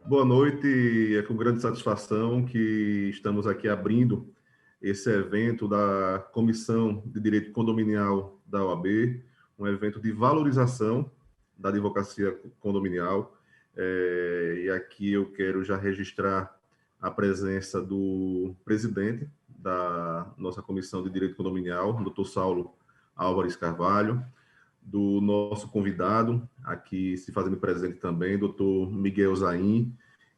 Boa noite, é com grande satisfação que estamos aqui abrindo esse evento da Comissão de Direito Condominial da OAB, um evento de valorização da advocacia condominial. E aqui eu quero já registrar a presença do presidente da nossa Comissão de Direito Condominial, Dr. Saulo Álvares Carvalho, do nosso convidado, aqui se fazendo presente também, doutor Miguel Zain,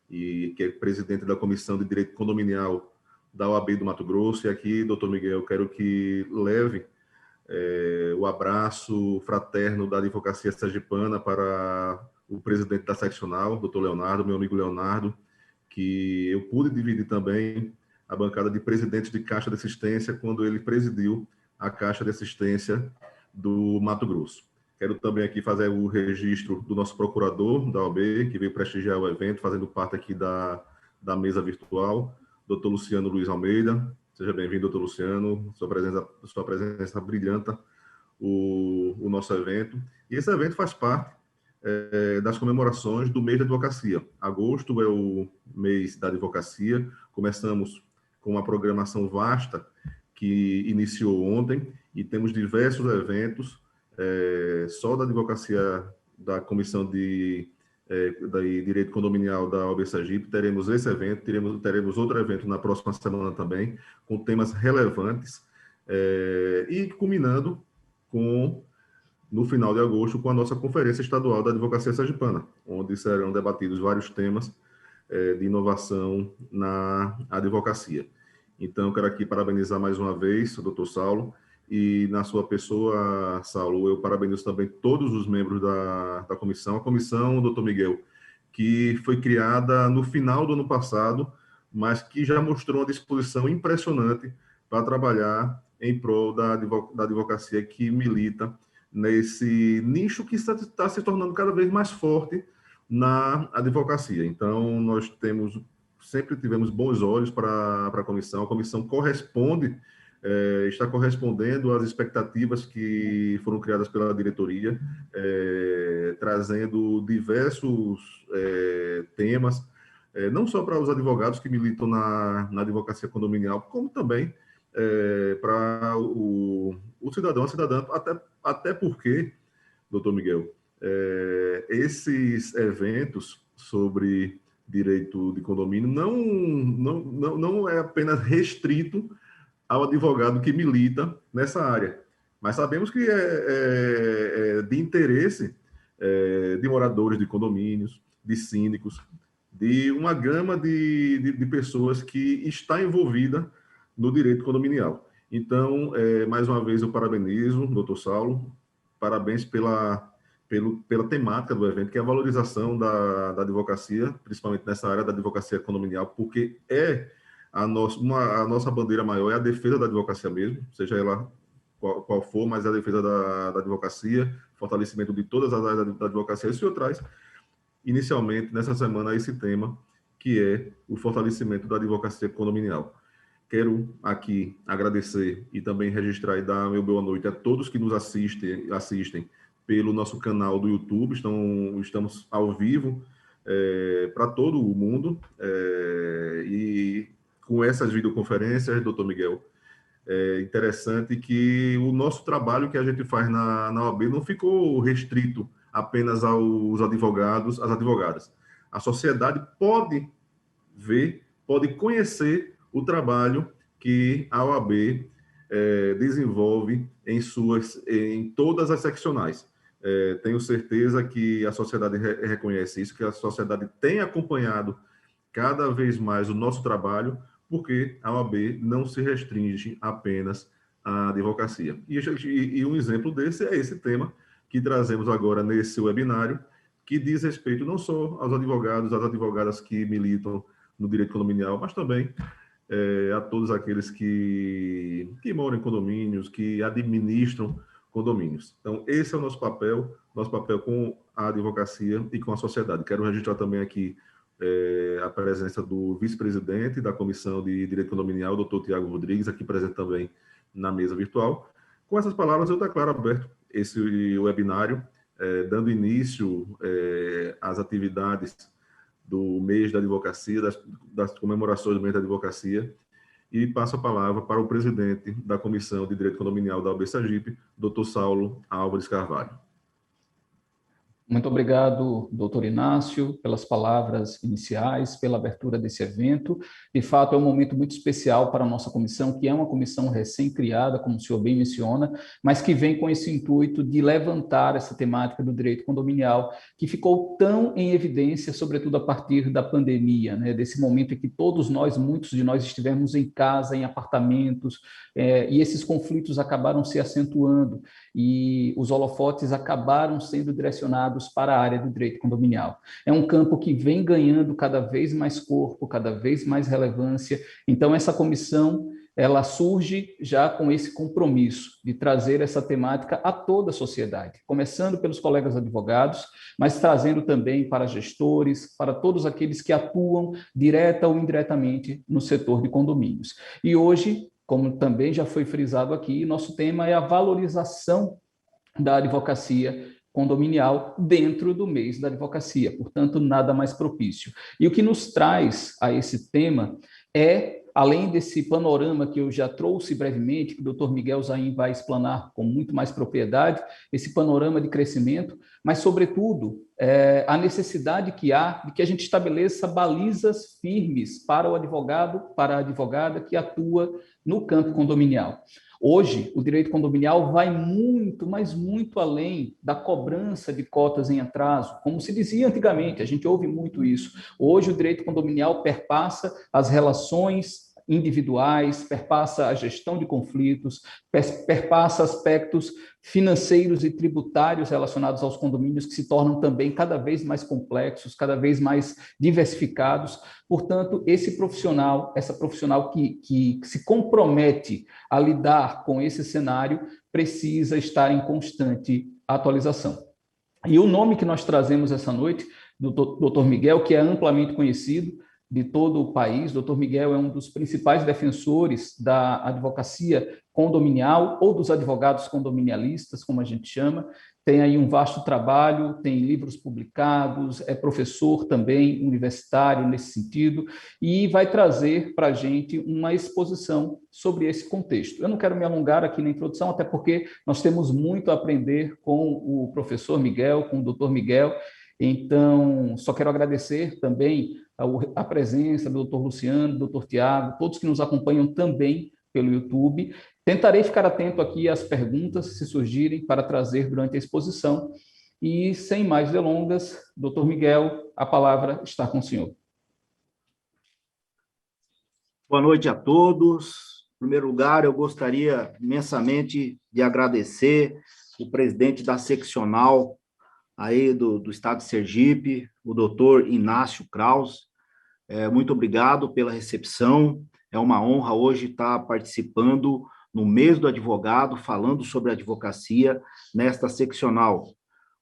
que é presidente da Comissão de Direito Condominial da OAB do Mato Grosso. E aqui, doutor Miguel, quero que leve o abraço fraterno da Advocacia Sergipana para o presidente da seccional, doutor Leonardo, meu amigo Leonardo, que eu pude dividir também a bancada de presidentes de Caixa de Assistência quando ele presidiu a Caixa de Assistência do Mato Grosso. Quero também aqui fazer o registro do nosso procurador da OAB, que veio prestigiar o evento, fazendo parte aqui da mesa virtual, doutor Luciano Luiz Almeida. Seja bem-vindo, doutor Luciano, sua presença brilhanta o nosso evento. E esse evento faz parte das comemorações do mês da advocacia. Agosto é o mês da advocacia. Começamos com uma programação vasta que iniciou ontem e temos diversos eventos só da advocacia da Comissão de Direito Condominial da OAB Sergipe. Teremos esse evento, teremos outro evento na próxima semana também, com temas relevantes, e culminando no final de agosto, com a nossa Conferência Estadual da Advocacia Sergipana, onde serão debatidos vários temas de inovação na advocacia. Então, quero aqui parabenizar mais uma vez o doutor Saulo, e na sua pessoa, Saulo, eu parabenizo também todos os membros da comissão. A comissão, doutor Miguel, que foi criada no final do ano passado, mas que já mostrou uma disposição impressionante para trabalhar em prol da advocacia que milita nesse nicho que está se tornando cada vez mais forte na advocacia. Então, nós sempre tivemos bons olhos para a comissão está correspondendo às expectativas que foram criadas pela diretoria, trazendo diversos temas, não só para os advogados que militam na advocacia condominial, como também para o cidadão, a cidadã, até porque, doutor Miguel, esses eventos sobre direito de condomínio não é apenas restrito ao advogado que milita nessa área, mas sabemos que é de interesse de moradores de condomínios, de síndicos, de uma gama de pessoas que está envolvida no direito condominial. Então, mais uma vez, eu parabenizo o doutor Saulo, parabéns pela temática do evento, que é a valorização da advocacia, principalmente nessa área da advocacia condominial, porque a nossa bandeira maior é a defesa da advocacia mesmo, seja ela qual for, mas é a defesa da advocacia, fortalecimento de todas as áreas da advocacia. Isso eu traz, inicialmente, nessa semana, esse tema, que é o fortalecimento da advocacia condominial. Quero aqui agradecer e também registrar e dar meu boa noite a todos que nos assistem pelo nosso canal do YouTube. Estamos ao vivo para todo o mundo, e com essas videoconferências, doutor Miguel, é interessante que o nosso trabalho que a gente faz na OAB não ficou restrito apenas aos advogados, às advogadas. A sociedade pode ver, pode conhecer o trabalho que a OAB desenvolve em todas as seccionais. Tenho certeza que a sociedade reconhece isso, que a sociedade tem acompanhado cada vez mais o nosso trabalho, porque a OAB não se restringe apenas à advocacia. E um exemplo desse é esse tema que trazemos agora nesse webinário, que diz respeito não só aos advogados, às advogadas que militam no direito condominial, mas também a todos aqueles que moram em condomínios, que administram condomínios. Então, esse é o nosso papel com a advocacia e com a sociedade. Quero registrar também aqui a presença do vice-presidente da Comissão de Direito Condominial, doutor Tiago Rodrigues, aqui presente também na mesa virtual. Com essas palavras, eu declaro aberto esse webinário, dando início às atividades do mês da advocacia, das comemorações do mês da advocacia, e passo a palavra para o presidente da Comissão de Direito Condominial da OAB Sergipe, Dr. Saulo Álvares Carvalho. Muito obrigado, doutor Inácio, pelas palavras iniciais, pela abertura desse evento. De fato, é um momento muito especial para a nossa comissão, que é uma comissão recém-criada, como o senhor bem menciona, mas que vem com esse intuito de levantar essa temática do direito condominial, que ficou tão em evidência, sobretudo a partir da pandemia, né? Desse momento em que todos nós, muitos de nós, estivemos em casa, em apartamentos, e esses conflitos acabaram se acentuando, e os holofotes acabaram sendo direcionados para a área do direito condominial. É um campo que vem ganhando cada vez mais corpo, cada vez mais relevância. Então, essa comissão, ela surge já com esse compromisso de trazer essa temática a toda a sociedade, começando pelos colegas advogados, mas trazendo também para gestores, para todos aqueles que atuam direta ou indiretamente no setor de condomínios. E hoje, como também já foi frisado aqui, nosso tema é a valorização da advocacia condominial dentro do mês da advocacia, portanto, nada mais propício. E o que nos traz a esse tema é, além desse panorama que eu já trouxe brevemente, que o doutor Miguel Zain vai explanar com muito mais propriedade, esse panorama de crescimento, mas, sobretudo, a necessidade que há de que a gente estabeleça balizas firmes para o advogado, para a advogada que atua no campo condominial. Hoje, o direito condominial vai muito, mas muito além da cobrança de cotas em atraso, como se dizia antigamente, a gente ouve muito isso. Hoje, o direito condominial perpassa as relações individuais, perpassa a gestão de conflitos, perpassa aspectos financeiros e tributários relacionados aos condomínios que se tornam também cada vez mais complexos, cada vez mais diversificados. Portanto, essa profissional que se compromete a lidar com esse cenário precisa estar em constante atualização. E o nome que nós trazemos essa noite, do Dr. Miguel, que é amplamente conhecido de todo o país. Dr. Miguel é um dos principais defensores da advocacia condominial ou dos advogados condominialistas, como a gente chama. Tem aí um vasto trabalho, tem livros publicados, é professor também universitário nesse sentido e vai trazer para a gente uma exposição sobre esse contexto. Eu não quero me alongar aqui na introdução, até porque nós temos muito a aprender com o professor Miguel, com o doutor Miguel. Então, só quero agradecer também a presença do doutor Luciano, do doutor Tiago, todos que nos acompanham também pelo YouTube. Tentarei ficar atento aqui às perguntas, se surgirem, para trazer durante a exposição. E, sem mais delongas, doutor Miguel, a palavra está com o senhor. Boa noite a todos. Em primeiro lugar, eu gostaria imensamente de agradecer o presidente da seccional aí do Estado de Sergipe, o doutor Inácio Kraus. Muito obrigado pela recepção. É uma honra hoje estar participando no mês do advogado, falando sobre advocacia nesta seccional.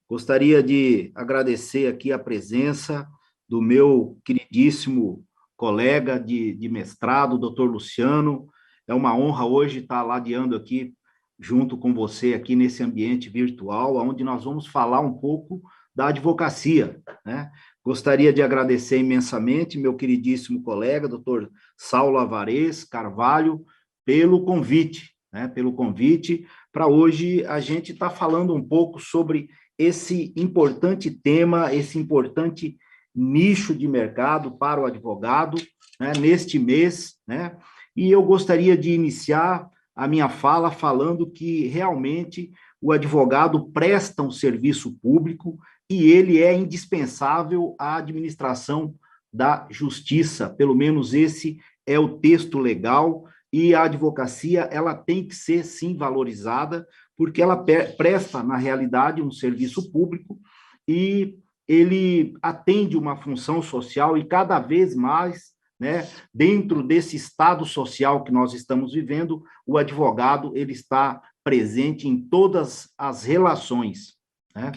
Gostaria de agradecer aqui a presença do meu queridíssimo colega de mestrado, doutor Luciano. É uma honra hoje estar ladeando aqui junto com você aqui nesse ambiente virtual, onde nós vamos falar um pouco da advocacia, né? Gostaria de agradecer imensamente meu queridíssimo colega, doutor Saulo Álvares Carvalho, pelo convite, né? Pelo convite para hoje a gente estar falando um pouco sobre esse importante tema, esse importante nicho de mercado para o advogado, né? Neste mês, né? E eu gostaria de iniciar a minha fala falando que realmente o advogado presta um serviço público e ele é indispensável à administração da justiça, pelo menos esse é o texto legal, e a advocacia ela tem que ser, sim, valorizada, porque ela presta, na realidade, um serviço público e ele atende uma função social e cada vez mais, né, dentro desse estado social que nós estamos vivendo, o advogado ele está presente em todas as relações, né?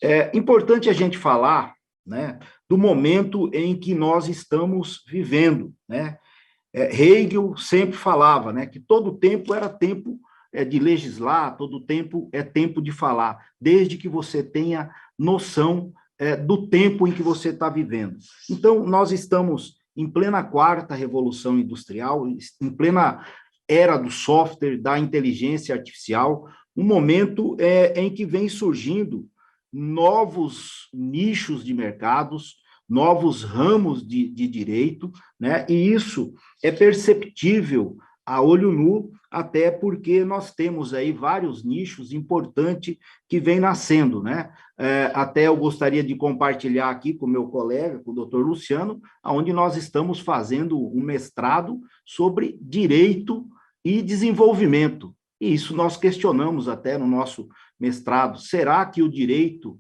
É importante a gente falar, né, do momento em que nós estamos vivendo, né? Hegel sempre falava, né, que todo tempo era tempo de legislar, todo tempo é tempo de falar, desde que você tenha noção do tempo em que você está vivendo. Então, nós estamos em plena quarta revolução industrial, em plena era do software, da inteligência artificial, um momento em que vem surgindo novos nichos de mercados, novos ramos de direito, né? E isso é perceptível a olho nu, até porque nós temos aí vários nichos importantes que vêm nascendo, né? Até eu gostaria de compartilhar aqui com o meu colega, com o doutor Luciano, onde nós estamos fazendo um mestrado sobre direito e desenvolvimento. E isso nós questionamos até no nosso mestrado. Será que o direito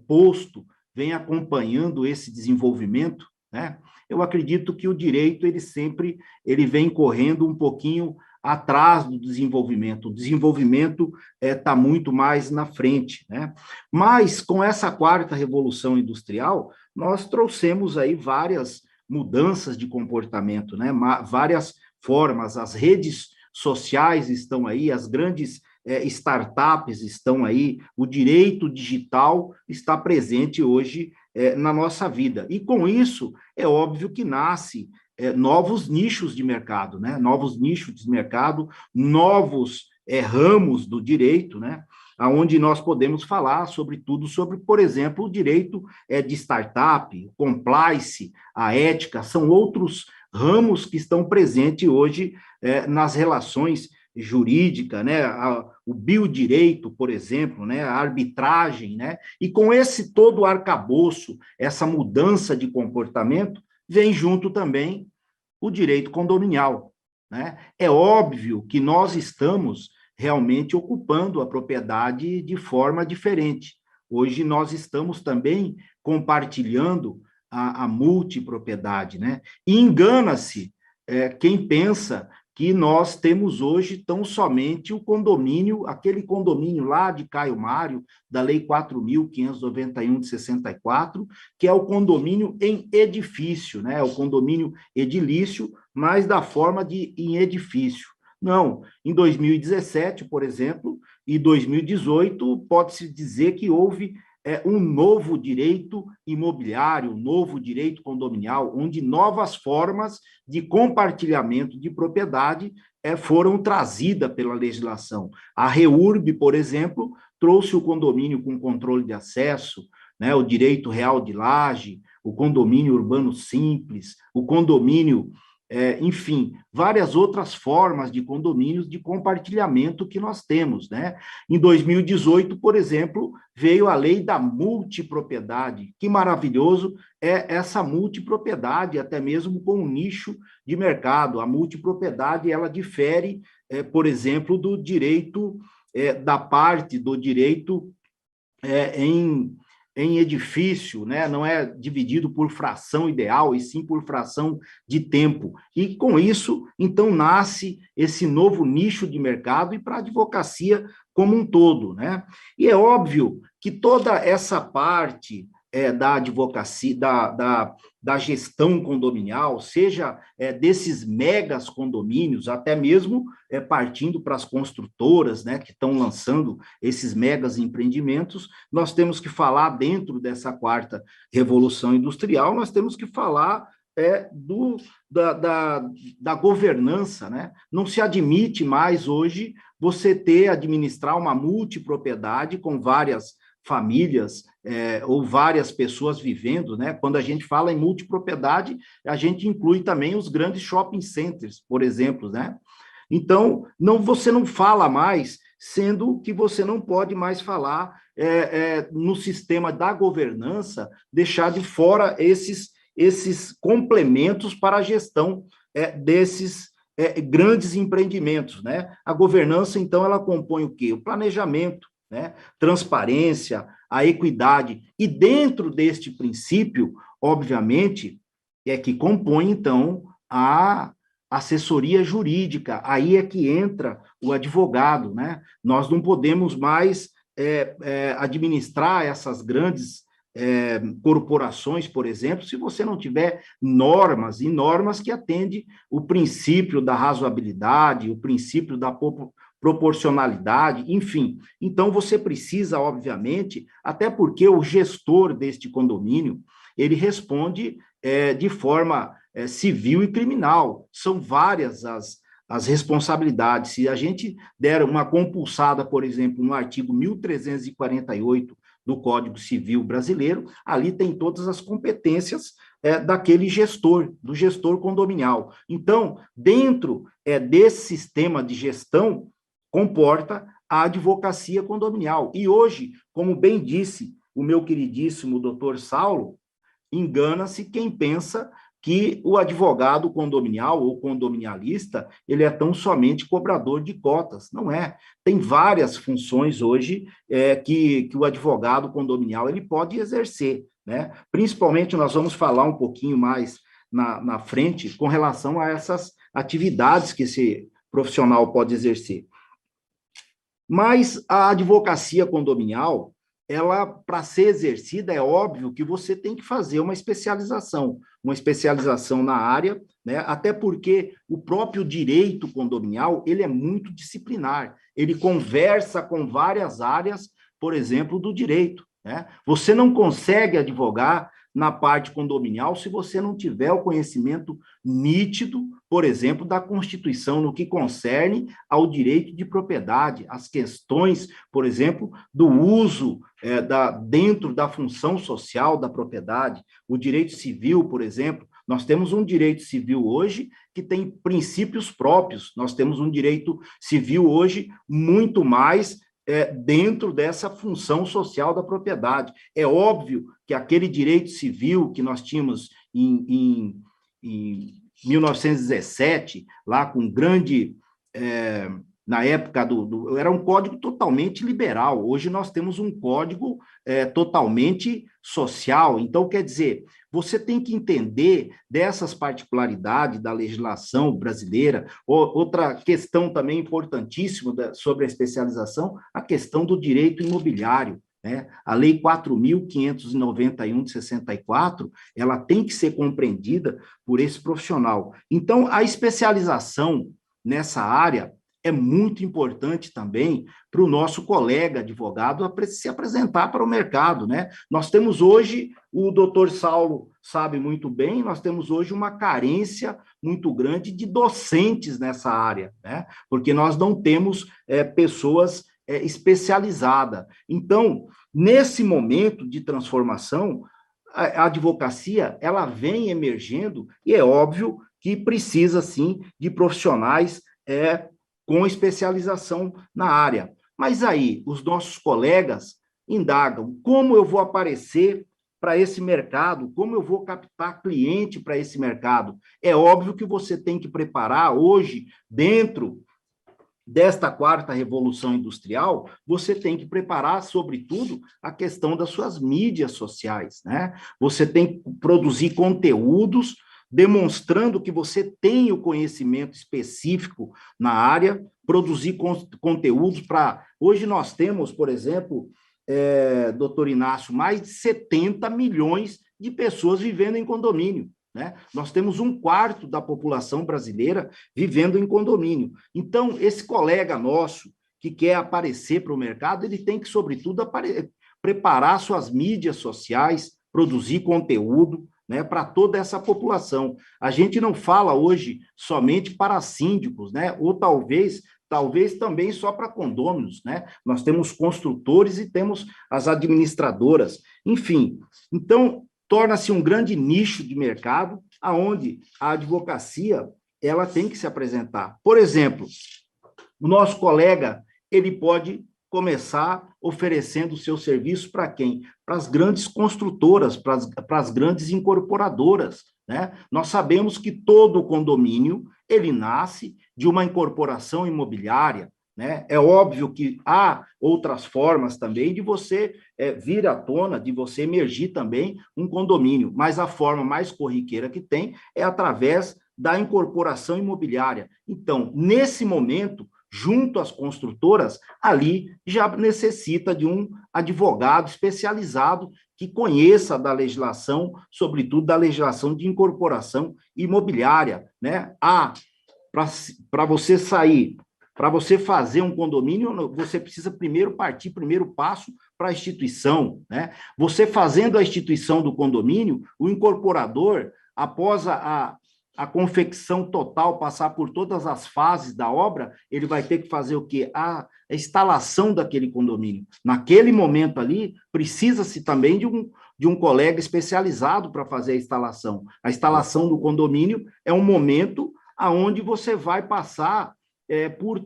posto vem acompanhando esse desenvolvimento, né? Eu acredito que o direito, ele vem correndo um pouquinho atrás do desenvolvimento. O desenvolvimento está muito mais na frente, né? Mas, com essa quarta revolução industrial, nós trouxemos aí várias mudanças de comportamento, né? Várias formas, as redes sociais estão aí, as grandes startups estão aí, o direito digital está presente hoje na nossa vida. E com isso, é óbvio que nasce novos nichos de mercado, né? Novos nichos de mercado, novos ramos do direito, né? Onde nós podemos falar sobre tudo, sobre, por exemplo, o direito de startup, compliance, a ética, são outros ramos que estão presentes hoje nas relações jurídica, né, o biodireito, por exemplo, né, a arbitragem, né, e com esse todo arcabouço, essa mudança de comportamento, vem junto também o direito condominial, né? É óbvio que nós estamos realmente ocupando a propriedade de forma diferente. Hoje nós estamos também compartilhando a multipropriedade, né? E engana-se quem pensa que nós temos hoje tão somente o condomínio, aquele condomínio lá de Caio Mário, da Lei 4.591 de 64, que é o condomínio em edifício, né? O condomínio edilício, mas da forma de em edifício. Não, em 2017, por exemplo, e 2018, pode-se dizer que houve um novo direito imobiliário, um novo direito condominial, onde novas formas de compartilhamento de propriedade foram trazidas pela legislação. A REURB, por exemplo, trouxe o condomínio com controle de acesso, né, o direito real de laje, o condomínio urbano simples, o condomínio, enfim, várias outras formas de condomínios de compartilhamento que nós temos, né? Em 2018, por exemplo, veio a lei da multipropriedade. Que maravilhoso é essa multipropriedade, até mesmo com um nicho de mercado. A multipropriedade, ela difere, por exemplo, do direito, da parte do direito em edifício, né? Não é dividido por fração ideal, e sim por fração de tempo. E com isso, então, nasce esse novo nicho de mercado e para a advocacia como um todo, né? E é óbvio que toda essa parte da advocacia, da gestão condominial, seja desses megas condomínios, até mesmo partindo para as construtoras, né, que estão lançando esses megas empreendimentos, nós temos que falar dentro dessa quarta revolução industrial, nós temos que falar da governança, né? Não se admite mais hoje você administrar uma multipropriedade com várias famílias ou várias pessoas vivendo, né? Quando a gente fala em multipropriedade, a gente inclui também os grandes shopping centers, por exemplo, né? Então, você não fala mais, sendo que você não pode mais falar no sistema da governança, deixar de fora esses complementos para a gestão desses grandes empreendimentos, né? A governança, então, ela compõe o quê? O planejamento, né? Transparência, a equidade. E dentro deste princípio, obviamente, que compõe, então, a assessoria jurídica. Aí é que entra o advogado, né? Nós não podemos mais administrar essas grandes corporações, por exemplo, se você não tiver normas, e normas que atendem o princípio da razoabilidade, o princípio da proporcionalidade, enfim. Então, você precisa, obviamente, até porque o gestor deste condomínio, ele responde de forma civil e criminal. São várias as responsabilidades. Se a gente der uma compulsada, por exemplo, no artigo 1348 do Código Civil Brasileiro, ali tem todas as competências daquele gestor, do gestor condominial. Então, dentro desse sistema de gestão, comporta a advocacia condominial. E hoje, como bem disse o meu queridíssimo doutor Saulo, engana-se quem pensa que o advogado condominial ou condominialista, ele é tão somente cobrador de cotas. Não é. Tem várias funções hoje que o advogado condominial ele pode exercer, né? Principalmente, nós vamos falar um pouquinho mais na frente com relação a essas atividades que esse profissional pode exercer. Mas a advocacia condominial, ela, para ser exercida, é óbvio que você tem que fazer uma especialização na área, né? Até porque o próprio direito condominial, ele é muito disciplinar, ele conversa com várias áreas, por exemplo, do direito, né? Você não consegue advogar na parte condominial se você não tiver o conhecimento nítido, por exemplo, da Constituição no que concerne ao direito de propriedade, as questões, por exemplo, do uso dentro da função social da propriedade, o direito civil, por exemplo. Nós temos um direito civil hoje que tem princípios próprios, nós temos um direito civil hoje muito mais dentro dessa função social da propriedade. É óbvio que aquele direito civil que nós tínhamos em 1917, lá com grande... na época era um código totalmente liberal, hoje nós temos um código totalmente social. Então, quer dizer, você tem que entender dessas particularidades da legislação brasileira. Outra questão também importantíssima sobre a especialização, a questão do direito imobiliário, né? A Lei 4.591 de 64, ela tem que ser compreendida por esse profissional. Então, a especialização nessa área é muito importante também para o nosso colega advogado se apresentar para o mercado, né? Nós temos hoje, o doutor Saulo sabe muito bem, nós temos hoje uma carência muito grande de docentes nessa área, né? Porque nós não temos pessoas especializadas. Então, nesse momento de transformação, a advocacia, ela vem emergendo e é óbvio que precisa, sim, de profissionais com especialização na área. Mas aí, os nossos colegas indagam, como eu vou aparecer para esse mercado? Como eu vou captar cliente para esse mercado? É óbvio que você tem que preparar hoje, dentro desta quarta revolução industrial, você tem que preparar, sobretudo, a questão das suas mídias sociais, né? Você tem que produzir conteúdos demonstrando que você tem o conhecimento específico na área, produzir conteúdos para... Hoje nós temos, por exemplo, doutor Inácio, mais de 70 milhões de pessoas vivendo em condomínio, né? Nós temos 1/4 da população brasileira vivendo em condomínio. Então, esse colega nosso que quer aparecer para o mercado, ele tem que, sobretudo, preparar suas mídias sociais, produzir conteúdo, né, para toda essa população. A gente não fala hoje somente para síndicos, né, ou talvez também só para condôminos, né? Nós temos construtores e temos as administradoras, enfim. Então, torna-se um grande nicho de mercado aonde a advocacia ela tem que se apresentar. Por exemplo, o nosso colega, ele pode começar oferecendo o seu serviço para quem? Para as grandes construtoras, para as grandes incorporadoras, né? Nós sabemos que todo condomínio, ele nasce de uma incorporação imobiliária, né? É óbvio que há outras formas também de você vir à tona, de você emergir também um condomínio, mas a forma mais corriqueira que tem é através da incorporação imobiliária. Então, nesse momento, junto às construtoras, ali já necessita de um advogado especializado que conheça da legislação, sobretudo da legislação de incorporação imobiliária, né? Para você sair Para você fazer um condomínio, você precisa primeiro passo para a instituição, né? Você fazendo a instituição do condomínio, o incorporador, após a confecção total, passar por todas as fases da obra, ele vai ter que fazer o quê? A instalação daquele condomínio. Naquele momento ali, precisa-se também de um colega especializado para fazer a instalação. A instalação do condomínio é um momento onde você vai passar por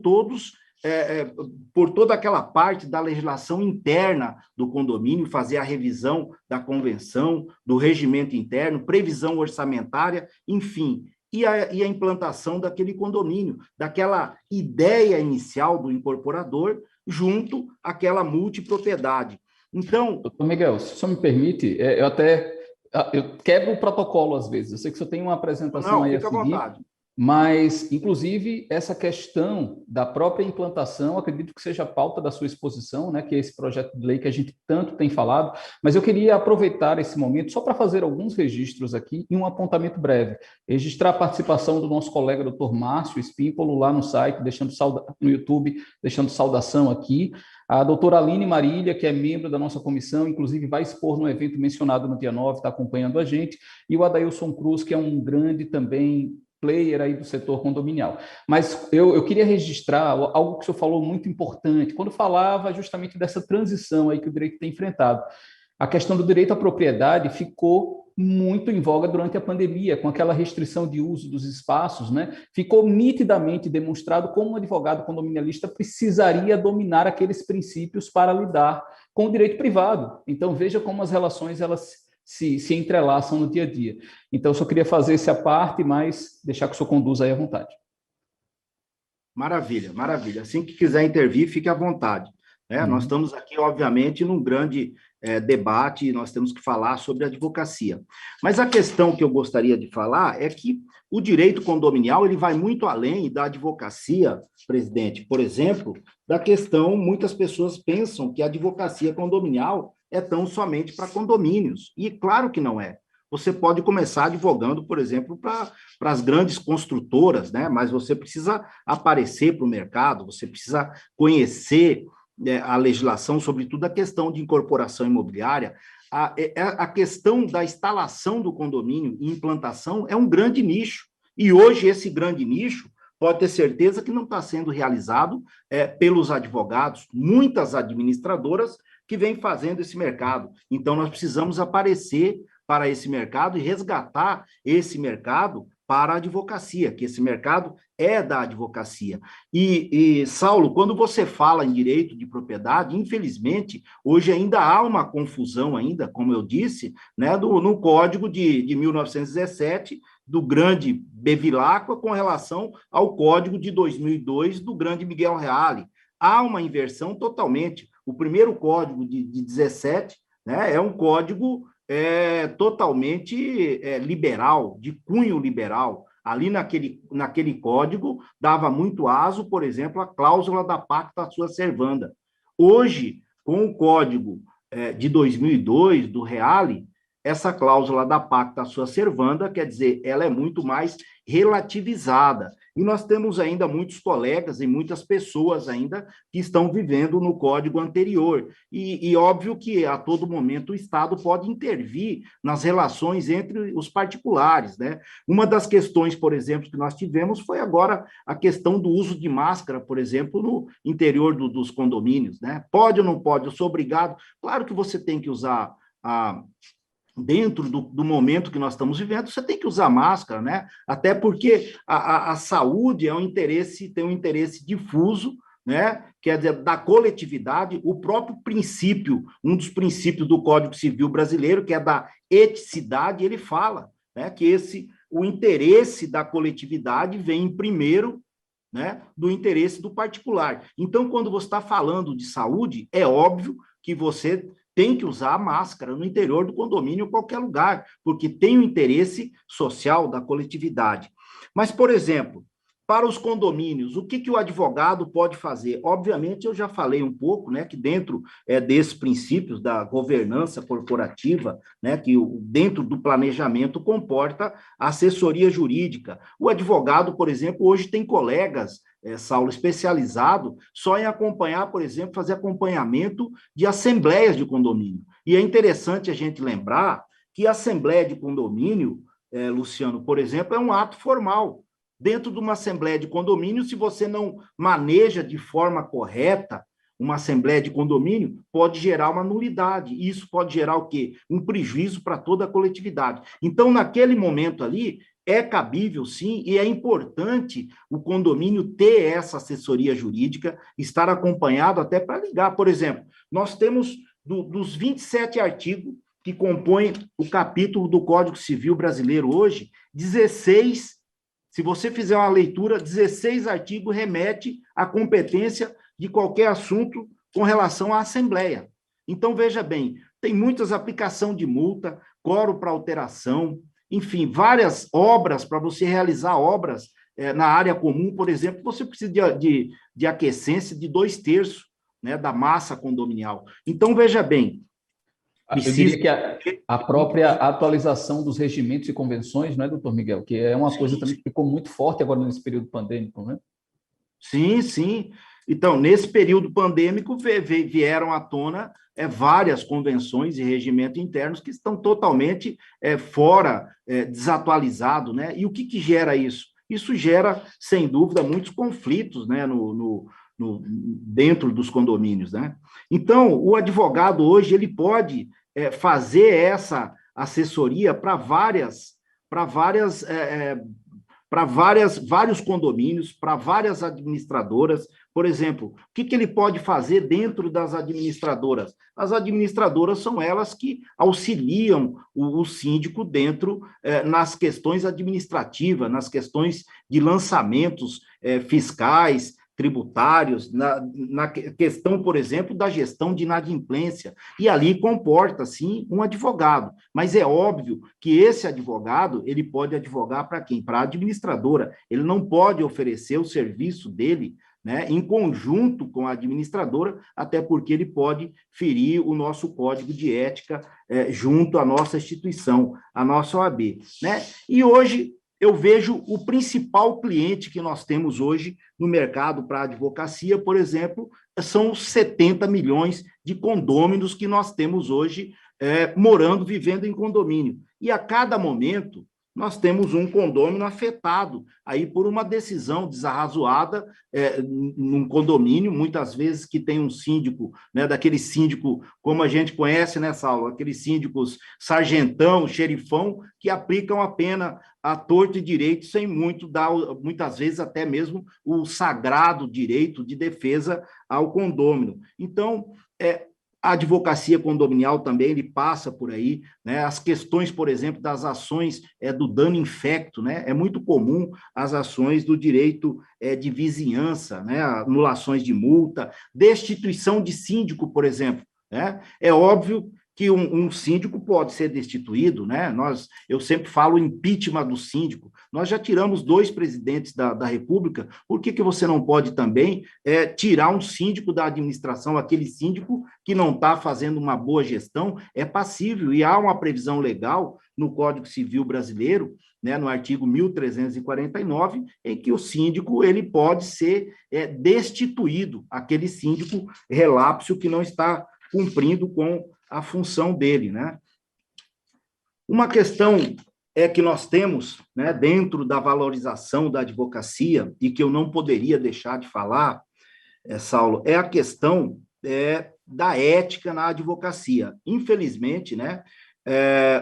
toda aquela parte da legislação interna do condomínio, fazer a revisão da convenção, do regimento interno, previsão orçamentária, enfim, e a implantação daquele condomínio, daquela ideia inicial do incorporador, junto àquela multipropriedade. Então... Doutor Miguel, se o senhor me permite, eu quebro o protocolo às vezes, eu sei que o senhor tem uma apresentação aí a seguir. Fica à vontade. Mas, inclusive, essa questão da própria implantação, acredito que seja a pauta da sua exposição, né, que é esse projeto de lei que a gente tanto tem falado, mas eu queria aproveitar esse momento só para fazer alguns registros aqui e um apontamento breve. Registrar a participação do nosso colega doutor Márcio Espímpolo lá no site, no YouTube, deixando saudação aqui. A doutora Aline Marília, que é membro da nossa comissão, inclusive vai expor no evento mencionado no dia 9, está acompanhando a gente, e o Adailson Cruz, que é um grande também player aí do setor condominial. Mas eu queria registrar algo que o senhor falou muito importante, quando falava justamente dessa transição aí que o direito tem enfrentado. A questão do direito à propriedade ficou muito em voga durante a pandemia, com aquela restrição de uso dos espaços, né? Ficou nitidamente demonstrado como um advogado condominialista precisaria dominar aqueles princípios para lidar com o direito privado. Então, veja como as relações, elas se entrelaçam no dia a dia. Então, eu só queria fazer essa parte, mas deixar que o senhor conduza aí à vontade. Maravilha, maravilha. Assim que quiser intervir, fique à vontade. Nós estamos aqui, obviamente, num grande debate, e nós temos que falar sobre advocacia. Mas a questão que eu gostaria de falar é que o direito condominial ele vai muito além da advocacia, presidente. Por exemplo, da questão, muitas pessoas pensam que a advocacia condominial é tão somente para condomínios. E claro que não é. Você pode começar advogando, por exemplo, para as grandes construtoras, né? Mas você precisa aparecer para o mercado, você precisa conhecer a legislação, sobretudo a questão de incorporação imobiliária. A questão da instalação do condomínio e implantação é um grande nicho. E hoje esse grande nicho pode ter certeza que não está sendo realizado pelos advogados, muitas administradoras que vêm fazendo esse mercado. Então, nós precisamos aparecer para esse mercado e resgatar esse mercado para a advocacia, que esse mercado é da advocacia. E Saulo, quando você fala em direito de propriedade, infelizmente, hoje ainda há uma confusão ainda, como eu disse, né, no Código de 1917, do grande Bevilacqua, com relação ao Código de 2002, do grande Miguel Reale. Há uma inversão totalmente. O primeiro código de 17, né, é um código totalmente liberal, de cunho liberal. Ali naquele código dava muito aso, por exemplo, a cláusula da pacta sua servanda. Hoje, com o código de 2002, do Reale, essa cláusula da pacta sua servanda, quer dizer, ela é muito mais relativizada. E nós temos ainda muitos colegas e muitas pessoas ainda que estão vivendo no código anterior. E óbvio que a todo momento o Estado pode intervir nas relações entre os particulares, né? Uma das questões, por exemplo, que nós tivemos foi agora a questão do uso de máscara, por exemplo, no interior dos condomínios, né? Pode ou não pode? Eu sou obrigado. Claro que você tem que usar dentro do momento que nós estamos vivendo, você tem que usar máscara, né? Até porque a saúde tem um interesse difuso, né? Quer dizer, da coletividade, o próprio princípio, um dos princípios do Código Civil brasileiro, que é da eticidade, ele fala, né, que o interesse da coletividade vem primeiro, né, do interesse do particular. Então, quando você está falando de saúde, é óbvio que você tem que usar a máscara no interior do condomínio em qualquer lugar, porque tem o interesse social da coletividade. Mas, por exemplo, para os condomínios, o que o advogado pode fazer? Obviamente, eu já falei um pouco, né, que dentro desses princípios da governança corporativa, né, que dentro do planejamento comporta a assessoria jurídica. O advogado, por exemplo, hoje tem colegas Saulo, especializado só em acompanhar, por exemplo, fazer acompanhamento de assembleias de condomínio. E é interessante a gente lembrar que a assembleia de condomínio, Luciano, por exemplo, é um ato formal. Dentro de uma assembleia de condomínio, se você não maneja de forma correta uma assembleia de condomínio, pode gerar uma nulidade. E isso pode gerar o quê? Um prejuízo para toda a coletividade. Então, naquele momento ali, é cabível, sim, e é importante o condomínio ter essa assessoria jurídica, estar acompanhado até para ligar. Por exemplo, nós temos, dos 27 artigos que compõem o capítulo do Código Civil brasileiro hoje, 16, se você fizer uma leitura, 16 artigos remete à competência de qualquer assunto com relação à Assembleia. Então, veja bem, tem muitas aplicações de multa, quórum para alteração, enfim, várias obras, para você realizar obras na área comum, por exemplo, você precisa de aquiescência de 2/3, né, da massa condominial. Então, veja bem, eu diria que a própria atualização dos regimentos e convenções, não é, doutor Miguel? Que é uma coisa também que ficou muito forte agora nesse período pandêmico, né? Sim, sim. Então, nesse período pandêmico, vieram à tona várias convenções e regimentos internos que estão totalmente fora, desatualizados, né? E o que gera isso? Isso gera, sem dúvida, muitos conflitos, né, dentro dos condomínios, né? Então, o advogado hoje ele pode fazer essa assessoria para vários condomínios, para várias administradoras. Por exemplo, o que ele pode fazer dentro das administradoras? As administradoras são elas que auxiliam o síndico dentro, nas questões administrativas, nas questões de lançamentos fiscais, tributários, na questão, por exemplo, da gestão de inadimplência. E ali comporta, sim, um advogado. Mas é óbvio que esse advogado, ele pode advogar para quem? Para a administradora. Ele não pode oferecer o serviço dele, né, em conjunto com a administradora, até porque ele pode ferir o nosso código de ética junto à nossa instituição, a nossa OAB, né? E hoje eu vejo o principal cliente que nós temos hoje no mercado para a advocacia, por exemplo, são os 70 milhões de condôminos que nós temos hoje morando, vivendo em condomínio. E a cada momento, nós temos um condômino afetado aí por uma decisão desarrazoada num condomínio, muitas vezes que tem um síndico, né, daquele síndico, como a gente conhece, né, Saulo, aqueles síndicos sargentão, xerifão, que aplicam a pena à torto e direito, sem muito dar, muitas vezes, até mesmo o sagrado direito de defesa ao condômino. Então, a advocacia condominial também, ele passa por aí, né? As questões, por exemplo, das ações do dano infecto, né? É muito comum as ações do direito de vizinhança, né? Anulações de multa, destituição de síndico, por exemplo, né? É óbvio que um síndico pode ser destituído, né? Eu sempre falo impeachment do síndico. Nós já tiramos 2 presidentes da República, por que você não pode também tirar um síndico da administração, aquele síndico que não está fazendo uma boa gestão, é passível, e há uma previsão legal no Código Civil brasileiro, né, no artigo 1349, em que o síndico ele pode ser destituído, aquele síndico relapso que não está cumprindo com a função dele, né? Uma questão que nós temos, né, dentro da valorização da advocacia, e que eu não poderia deixar de falar, Saulo, é a questão da ética na advocacia. Infelizmente, né,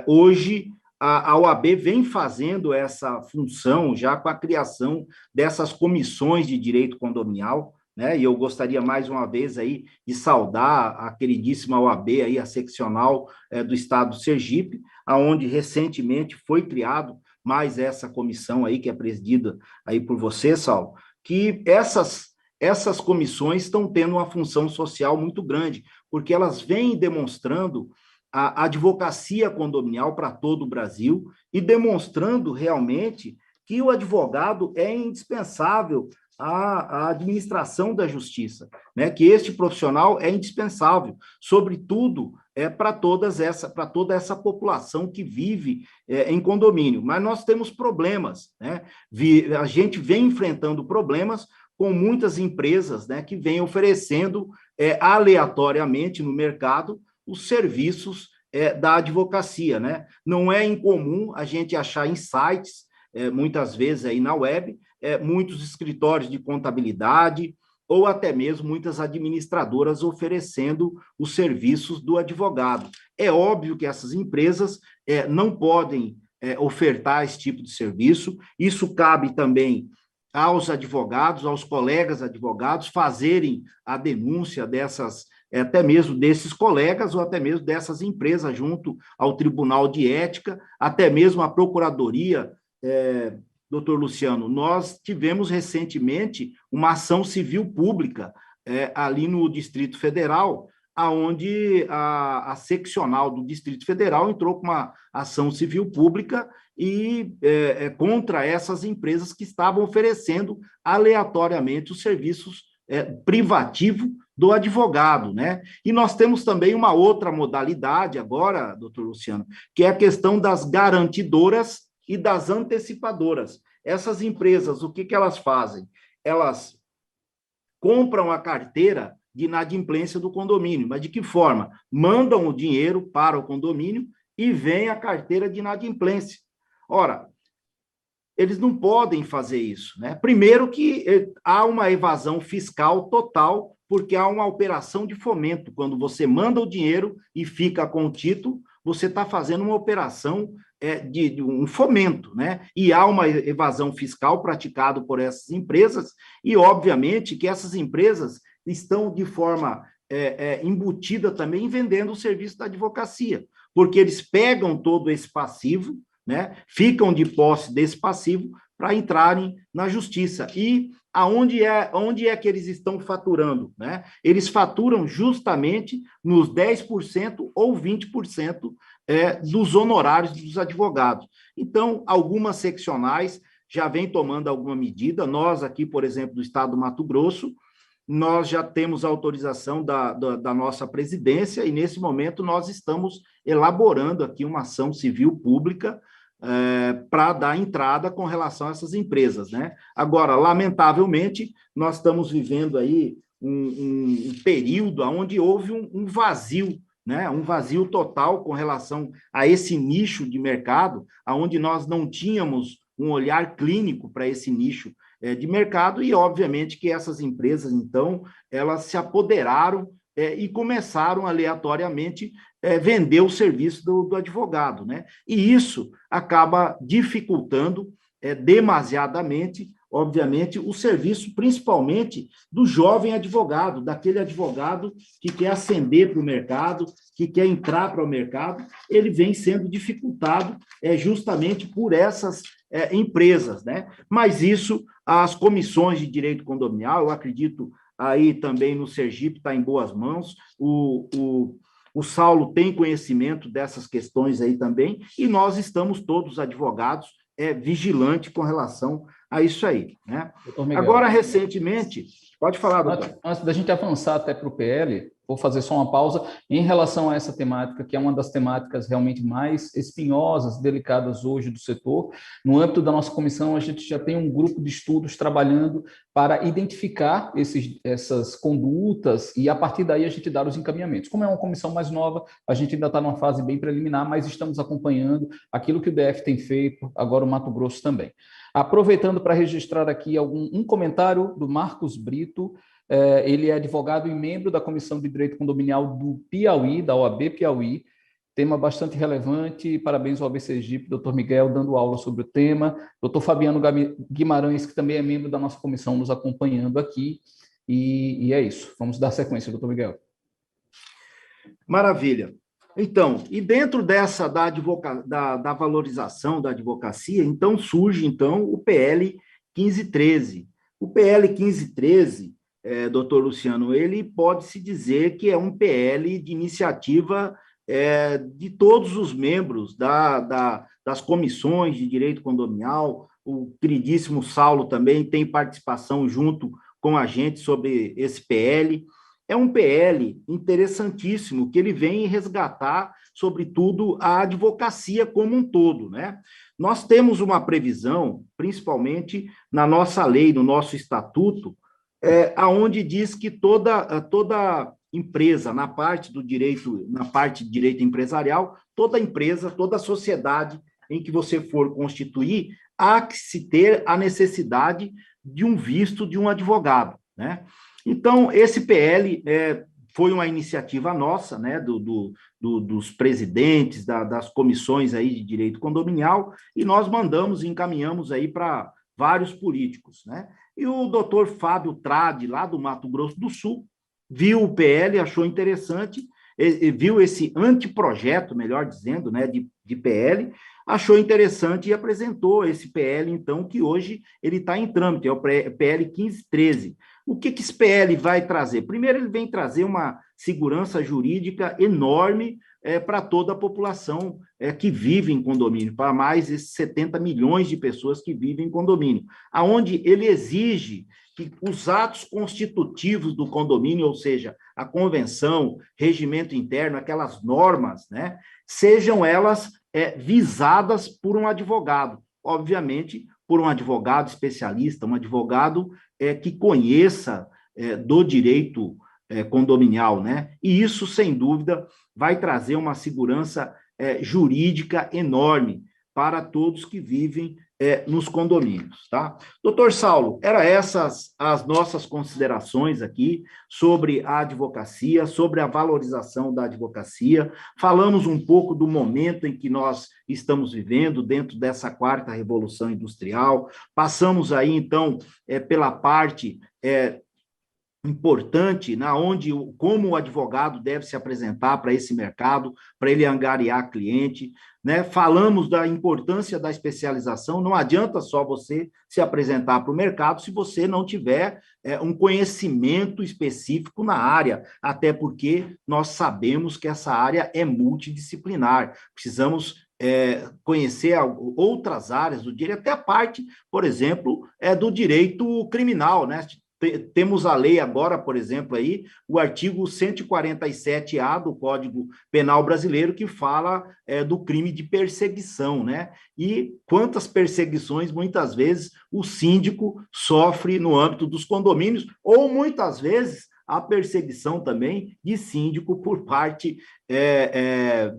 hoje a OAB vem fazendo essa função já com a criação dessas comissões de direito condominial, né? E eu gostaria mais uma vez aí de saudar a queridíssima OAB aí, a seccional do estado do Sergipe, aonde recentemente foi criado mais essa comissão aí que é presidida aí por você, Saulo, que essas comissões estão tendo uma função social muito grande, porque elas vêm demonstrando a advocacia condominial para todo o Brasil e demonstrando realmente que o advogado é indispensável à administração da justiça, né? Que este profissional é indispensável, sobretudo para toda essa população que vive em condomínio. Mas nós temos problemas, né? A gente vem enfrentando problemas com muitas empresas, né, que vêm oferecendo aleatoriamente no mercado os serviços da advocacia, né? Não é incomum a gente achar em sites, muitas vezes aí na web, muitos escritórios de contabilidade ou até mesmo muitas administradoras oferecendo os serviços do advogado. É óbvio que essas empresas não podem ofertar esse tipo de serviço, isso cabe também aos advogados, aos colegas advogados, fazerem a denúncia dessas, até mesmo desses colegas ou até mesmo dessas empresas junto ao Tribunal de Ética, até mesmo a Procuradoria. Doutor Luciano, nós tivemos recentemente uma ação civil pública ali no Distrito Federal, aonde a seccional do Distrito Federal entrou com uma ação civil pública e contra essas empresas que estavam oferecendo aleatoriamente os serviços privativos do advogado, né? E nós temos também uma outra modalidade agora, doutor Luciano, que é a questão das garantidoras e das antecipadoras. Essas empresas, o que elas fazem? Elas compram a carteira de inadimplência do condomínio, mas de que forma? Mandam o dinheiro para o condomínio e vem a carteira de inadimplência. Ora, eles não podem fazer isso, né? Primeiro que há uma evasão fiscal total, porque há uma operação de fomento. Quando você manda o dinheiro e fica com o título, você está fazendo uma operação de um fomento, né? E há uma evasão fiscal praticada por essas empresas, e obviamente que essas empresas estão de forma embutida também vendendo o serviço da advocacia, porque eles pegam todo esse passivo, né? Ficam de posse desse passivo para entrarem na justiça. E onde é que eles estão faturando, né? Eles faturam justamente nos 10% ou 20% dos honorários dos advogados. Então, algumas seccionais já vêm tomando alguma medida. Nós aqui, por exemplo, do estado do Mato Grosso, nós já temos a autorização da nossa presidência e, nesse momento, nós estamos elaborando aqui uma ação civil pública para dar entrada com relação a essas empresas, né? Agora, lamentavelmente, nós estamos vivendo aí um período onde houve um vazio, né? Um vazio total com relação a esse nicho de mercado, onde nós não tínhamos um olhar clínico para esse nicho de mercado, e obviamente que essas empresas, então, elas se apoderaram e começaram aleatoriamente vender o serviço do advogado, né? E isso acaba dificultando demasiadamente, obviamente, o serviço, principalmente do jovem advogado, daquele advogado que quer ascender para o mercado, que quer entrar para o mercado, ele vem sendo dificultado justamente por essas empresas, né? Mas isso, as comissões de direito condominial, eu acredito aí também no Sergipe está em boas mãos, o Saulo tem conhecimento dessas questões aí também, e nós estamos todos advogados vigilantes com relação a isso aí, né? Agora, recentemente, pode falar, doutor. Antes da gente avançar até para o PL, vou fazer só uma pausa em relação a essa temática, que é uma das temáticas realmente mais espinhosas, delicadas hoje do setor. No âmbito da nossa comissão, a gente já tem um grupo de estudos trabalhando para identificar essas condutas e, a partir daí, a gente dar os encaminhamentos. Como é uma comissão mais nova, a gente ainda está numa fase bem preliminar, mas estamos acompanhando aquilo que o DF tem feito, agora o Mato Grosso também. Aproveitando para registrar aqui um comentário do Marcos Brito. Ele é advogado e membro da Comissão de Direito Condominial do Piauí, da OAB Piauí, tema bastante relevante. Parabéns ao OAB Sergipe, doutor Miguel, dando aula sobre o tema. Doutor Fabiano Guimarães, que também é membro da nossa comissão, nos acompanhando aqui. E é isso. Vamos dar sequência, doutor Miguel. Maravilha. Então, e dentro dessa da valorização da advocacia, então surge então o PL 1513. O PL 1513, doutor Luciano, ele pode-se dizer que é um PL de iniciativa de todos os membros das comissões de direito condominial. O queridíssimo Saulo também tem participação junto com a gente sobre esse PL. É um PL interessantíssimo, que ele vem resgatar, sobretudo, a advocacia como um todo, né? Nós temos uma previsão, principalmente na nossa lei, no nosso estatuto, aonde diz que toda empresa, na parte de direito empresarial, toda empresa, toda sociedade em que você for constituir, há que se ter a necessidade de um visto de um advogado, né? Então, esse PL foi uma iniciativa nossa, né, dos presidentes das comissões aí de direito condominial, e nós mandamos e encaminhamos aí para vários políticos, né? E o doutor Fábio Tradi, lá do Mato Grosso do Sul, viu o PL, achou interessante, viu esse anteprojeto, melhor dizendo, né, de PL, achou interessante e apresentou esse PL, então, que hoje ele está em trâmite, é o PL 1513. O que esse PL vai trazer? Primeiro, ele vem trazer uma segurança jurídica enorme para toda a população que vive em condomínio, para mais esses 70 milhões de pessoas que vivem em condomínio, aonde ele exige que os atos constitutivos do condomínio, ou seja, a convenção, regimento interno, aquelas normas, né, sejam elas visadas por um advogado, obviamente, por um advogado especialista, um advogado que conheça do direito condominial, né? E isso, sem dúvida, vai trazer uma segurança jurídica enorme para todos que vivem nos condomínios, tá? Doutor Saulo, eram essas as nossas considerações aqui sobre a advocacia, sobre a valorização da advocacia. Falamos um pouco do momento em que nós estamos vivendo dentro dessa quarta revolução industrial. Passamos aí, então, pela parte importante, como o advogado deve se apresentar para esse mercado, para ele angariar cliente, né? Falamos da importância da especialização, não adianta só você se apresentar para o mercado se você não tiver um conhecimento específico na área, até porque nós sabemos que essa área é multidisciplinar, precisamos conhecer outras áreas do direito, até a parte, por exemplo, do direito criminal, né? Temos a lei agora, por exemplo, aí, o artigo 147-A do Código Penal Brasileiro, que fala do crime de perseguição, né? E quantas perseguições, muitas vezes, o síndico sofre no âmbito dos condomínios, ou muitas vezes a perseguição também de síndico por parte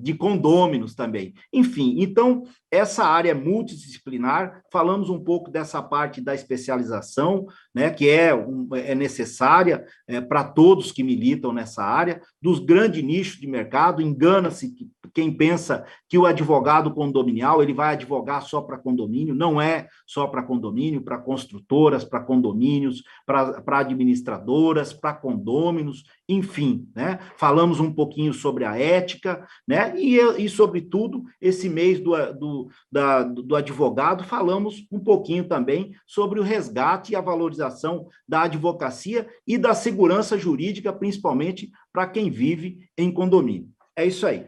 de condôminos também. Enfim, então, essa área multidisciplinar, falamos um pouco dessa parte da especialização, né, que é necessária para todos que militam nessa área, dos grandes nichos de mercado. Engana-se quem pensa que o advogado condominial ele vai advogar só para condomínio, não é só para condomínio, para construtoras, para condomínios, para administradoras, para condôminos, enfim, né? Falamos um pouquinho sobre a ética, né? E sobretudo, esse mês do advogado, falamos um pouquinho também sobre o resgate e a valorização da advocacia e da segurança jurídica, principalmente para quem vive em condomínio. É isso aí.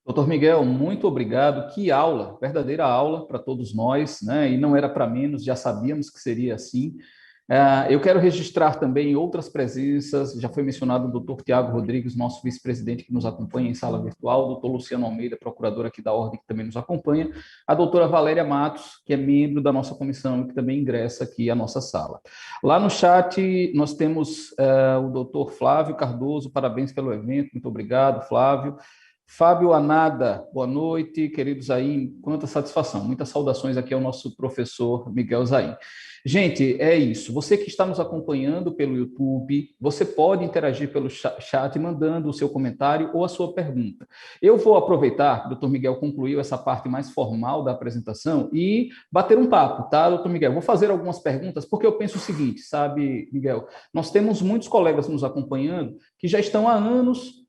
Doutor Miguel, muito obrigado. Que aula, verdadeira aula para todos nós, né? E não era para menos, já sabíamos que seria assim. Eu quero registrar também outras presenças, já foi mencionado o doutor Tiago Rodrigues, nosso vice-presidente que nos acompanha em sala virtual, o doutor Luciano Almeida, procurador aqui da Ordem, que também nos acompanha, a doutora Valéria Matos, que é membro da nossa comissão e que também ingressa aqui à nossa sala. Lá no chat nós temos o doutor Flávio Cardoso, parabéns pelo evento, muito obrigado, Flávio. Fábio Anada, boa noite, querido Zain, quanta satisfação, muitas saudações aqui ao nosso professor Miguel Zain. Gente, é isso, você que está nos acompanhando pelo YouTube, você pode interagir pelo chat mandando o seu comentário ou a sua pergunta. Eu vou aproveitar, o doutor Miguel concluiu essa parte mais formal da apresentação e bater um papo, tá, doutor Miguel? Vou fazer algumas perguntas, porque eu penso o seguinte, sabe, Miguel, nós temos muitos colegas nos acompanhando que já estão há anos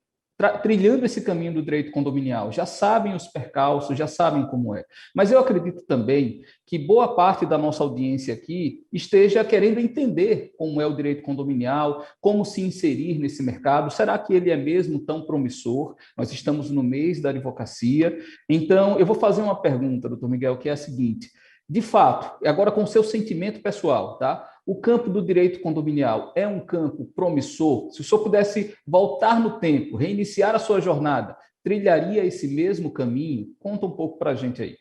trilhando esse caminho do direito condominial, já sabem os percalços, já sabem como é. Mas eu acredito também que boa parte da nossa audiência aqui esteja querendo entender como é o direito condominial, como se inserir nesse mercado. Será que ele é mesmo tão promissor? Nós estamos no mês da advocacia. Então, eu vou fazer uma pergunta, doutor Miguel, que é a seguinte. De fato, agora com o seu sentimento pessoal, tá? O campo do direito condominial é um campo promissor? Se o senhor pudesse voltar no tempo, reiniciar a sua jornada, trilharia esse mesmo caminho? Conta um pouco para a gente aí.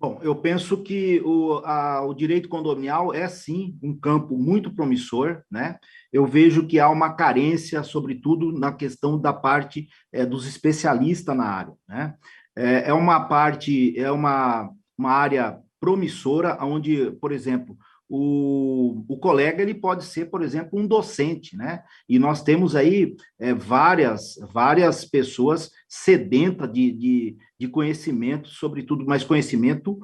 Bom, eu penso que o direito condominial é, sim, um campo muito promissor, né? Eu vejo que há uma carência, sobretudo na questão da parte dos especialistas na área, né? Uma área promissora, onde, por exemplo, o colega ele pode ser, por exemplo, um docente, né? E nós temos aí várias pessoas sedentas de conhecimento, sobretudo, mas conhecimento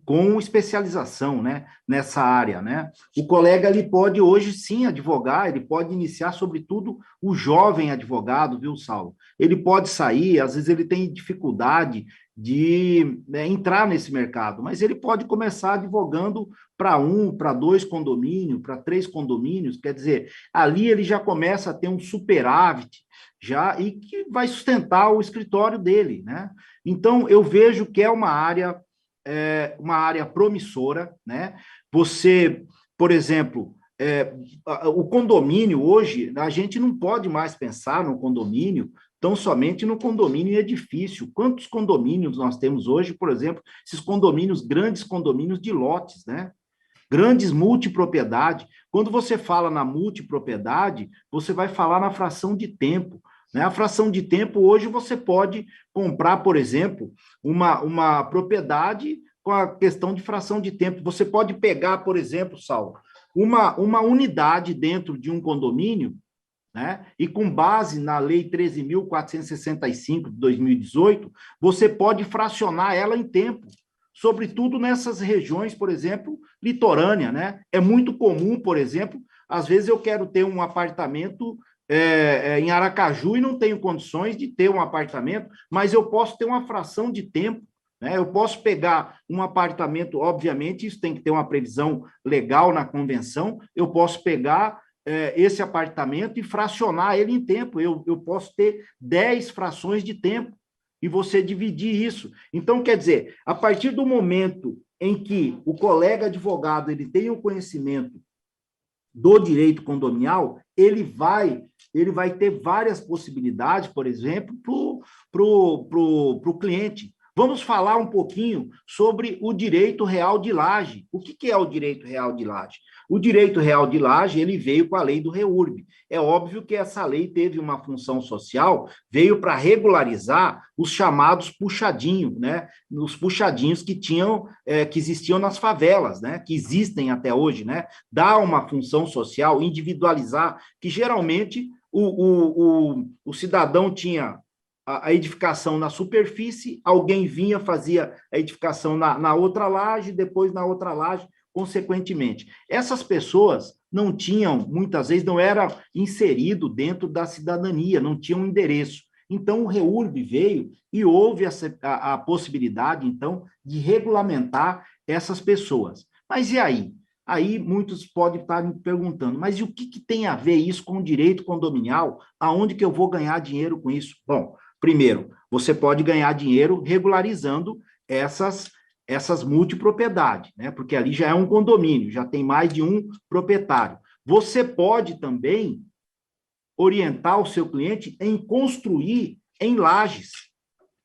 com especialização, né, nessa área, né? O colega ele pode hoje sim advogar, ele pode iniciar, sobretudo, o jovem advogado, viu, Saulo? Ele pode sair, às vezes ele tem dificuldade de entrar nesse mercado, mas ele pode começar advogando para 2 condomínios, para 3 condomínios, quer dizer, ali ele já começa a ter um superávit, já, e que vai sustentar o escritório dele, né? Então, eu vejo que é uma área promissora, né? Você, por exemplo, o condomínio hoje, a gente não pode mais pensar no condomínio tão somente no condomínio em edifício. Quantos condomínios nós temos hoje, por exemplo, esses condomínios, grandes condomínios de lotes, né? Grandes multipropriedade. Quando você fala na multipropriedade, você vai falar na fração de tempo, né? A fração de tempo, hoje, você pode comprar, por exemplo, uma propriedade com a questão de fração de tempo. Você pode pegar, por exemplo, Saulo, uma unidade dentro de um condomínio, né? E com base na Lei 13.465 de 2018, você pode fracionar ela em tempo, sobretudo nessas regiões, por exemplo, litorânea, né? É muito comum, por exemplo, às vezes eu quero ter um apartamento em Aracaju e não tenho condições de ter um apartamento, mas eu posso ter uma fração de tempo, né? Eu posso pegar um apartamento, obviamente, isso tem que ter uma previsão legal na convenção, eu posso pegar esse apartamento e fracionar ele em tempo. Eu posso ter 10 frações de tempo e você dividir isso. Então, quer dizer, a partir do momento em que o colega advogado ele tem o conhecimento do direito condominial, ele vai ter várias possibilidades, por exemplo, para o cliente. Vamos falar um pouquinho sobre o direito real de laje. O que é o direito real de laje? O direito real de laje, ele veio com a lei do REURB. É óbvio que essa lei teve uma função social, veio para regularizar os chamados puxadinhos, né? Os puxadinhos que existiam nas favelas, né? Que existem até hoje, né? Dá uma função social, individualizar, que geralmente o cidadão tinha a edificação na superfície, alguém vinha, fazia a edificação na outra laje, depois na outra laje, consequentemente. Essas pessoas não tinham, muitas vezes, não era inserido dentro da cidadania, não tinham endereço. Então, o REURB veio e houve a possibilidade, então, de regulamentar essas pessoas. Mas e aí? Aí muitos podem estar me perguntando, mas e o que tem a ver isso com o direito condominial? Aonde que eu vou ganhar dinheiro com isso? Bom, primeiro, você pode ganhar dinheiro regularizando essas multipropriedades, né? Porque ali já é um condomínio, já tem mais de um proprietário. Você pode também orientar o seu cliente em construir em lajes,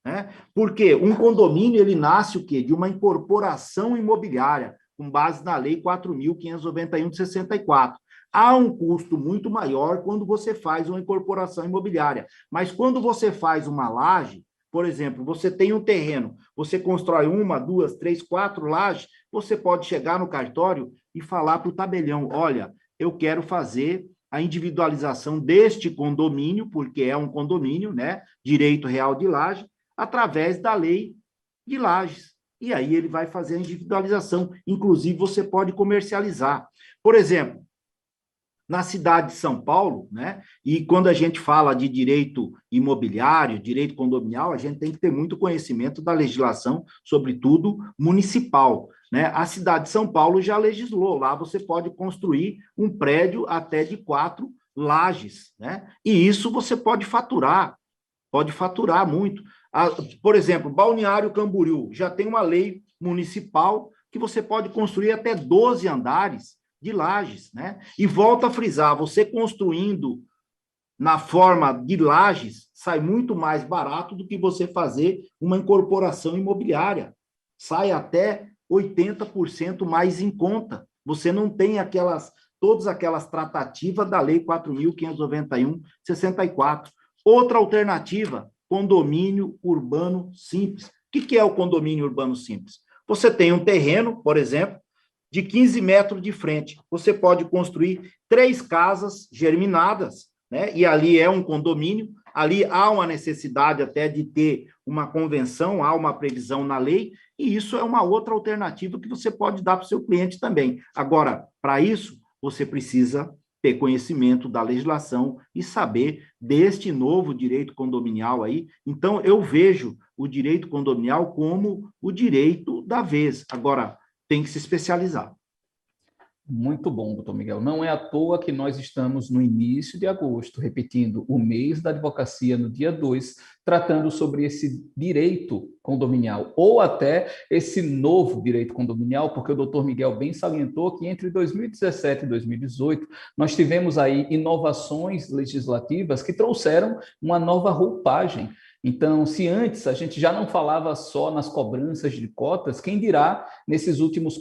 né? Porque um condomínio, ele nasce o quê? De uma incorporação imobiliária, com base na Lei 4.591 de 64. Há um custo muito maior quando você faz uma incorporação imobiliária, mas quando você faz uma laje, por exemplo, você tem um terreno, você constrói 1, 2, 3, 4 lajes, você pode chegar no cartório e falar para o tabelião, olha, eu quero fazer a individualização deste condomínio, porque é um condomínio, né, direito real de laje, através da lei de lajes. E aí ele vai fazer a individualização. Inclusive, você pode comercializar. Por exemplo, na cidade de São Paulo, né? E quando a gente fala de direito imobiliário, direito condominial, a gente tem que ter muito conhecimento da legislação, sobretudo municipal, né? A cidade de São Paulo já legislou, lá você pode construir um prédio até de 4 lajes, né? E isso você pode faturar muito. Por exemplo, Balneário Camboriú já tem uma lei municipal que você pode construir até 12 andares de lajes, né? E volto a frisar, você construindo na forma de lajes, sai muito mais barato do que você fazer uma incorporação imobiliária. Sai até 80% mais em conta. Você não tem todas aquelas tratativas da Lei 4.591/64. Outra alternativa, condomínio urbano simples. O que é o condomínio urbano simples? Você tem um terreno, por exemplo, de 15 metros de frente. Você pode construir 3 casas germinadas, né? E ali é um condomínio, ali há uma necessidade até de ter uma convenção, há uma previsão na lei, e isso é uma outra alternativa que você pode dar para o seu cliente também. Agora, para isso, você precisa ter conhecimento da legislação e saber deste novo direito condominial aí. Então, eu vejo o direito condominial como o direito da vez. Agora, tem que se especializar. Muito bom, doutor Miguel. Não é à toa que nós estamos no início de agosto, repetindo, o mês da advocacia no dia 2, tratando sobre esse direito condominial, ou até esse novo direito condominial, porque o doutor Miguel bem salientou que entre 2017 e 2018, nós tivemos aí inovações legislativas que trouxeram uma nova roupagem. Então, se antes a gente já não falava só nas cobranças de cotas, quem dirá nesses últimos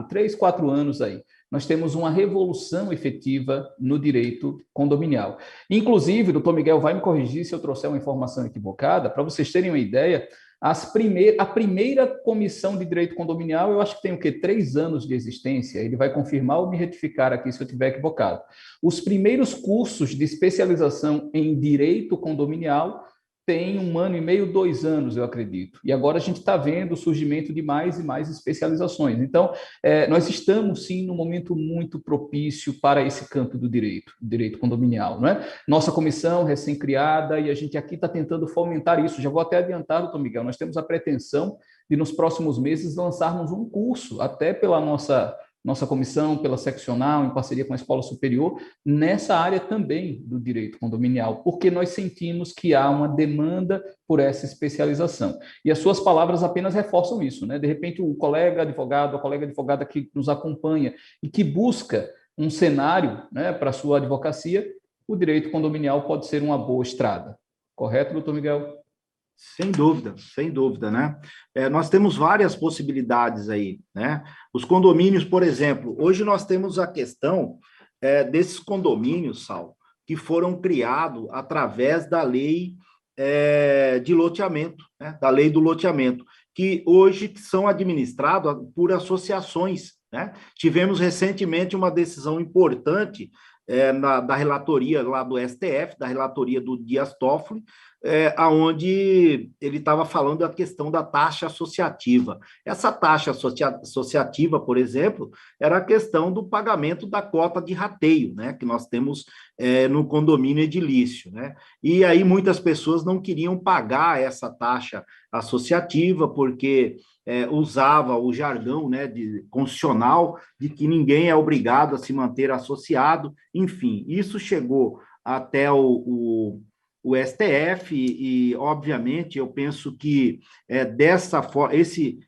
3, 4 anos aí? Nós temos uma revolução efetiva no direito condominial. Inclusive, o doutor Miguel vai me corrigir se eu trouxer uma informação equivocada, para vocês terem uma ideia, a primeira comissão de direito condominial, eu acho que tem o quê? 3 anos de existência, ele vai confirmar ou me retificar aqui se eu estiver equivocado. Os primeiros cursos de especialização em direito condominial tem 1 ano e meio, 2 anos, eu acredito. E agora a gente está vendo o surgimento de mais e mais especializações. Então, nós estamos, sim, num momento muito propício para esse campo do direito condominial, não é? Nossa comissão recém-criada e a gente aqui está tentando fomentar isso. Já vou até adiantar, doutor Miguel, nós temos a pretensão de, nos próximos meses, lançarmos um curso, até pela nossa comissão, pela seccional, em parceria com a Escola Superior, nessa área também do direito condominial, porque nós sentimos que há uma demanda por essa especialização. E as suas palavras apenas reforçam isso, né? De repente, o colega advogado, a colega advogada que nos acompanha e que busca um cenário, né, para a sua advocacia, o direito condominial pode ser uma boa estrada. Correto, doutor Miguel? Sem dúvida, né? Nós temos várias possibilidades aí, né? Os condomínios, por exemplo, hoje nós temos a questão desses condomínios, Sal, que foram criados através da lei de loteamento, né? Da lei do loteamento, que hoje são administrados por associações, né? Tivemos recentemente uma decisão importante da relatoria lá do STF, da relatoria do Dias Toffoli, aonde ele estava falando da questão da taxa associativa. Essa taxa associativa, por exemplo, era a questão do pagamento da cota de rateio, né, que nós temos no condomínio edilício, né? E aí muitas pessoas não queriam pagar essa taxa associativa porque usava o jargão, né, constitucional de que ninguém é obrigado a se manter associado. Enfim, isso chegou até o STF e, obviamente, eu penso que dessa forma, esse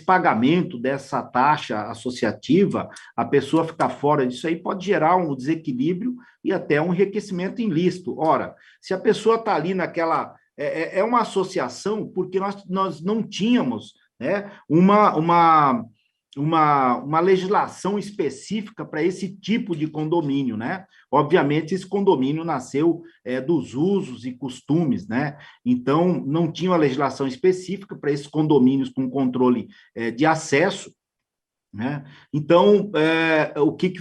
pagamento dessa taxa associativa, a pessoa ficar fora disso aí pode gerar um desequilíbrio e até um enriquecimento ilícito. Ora, se a pessoa está ali naquela... É uma associação porque nós não tínhamos, né, uma legislação específica para esse tipo de condomínio, né? Obviamente, esse condomínio nasceu dos usos e costumes, né? Então, não tinha uma legislação específica para esses condomínios com controle de acesso, né? Então, o que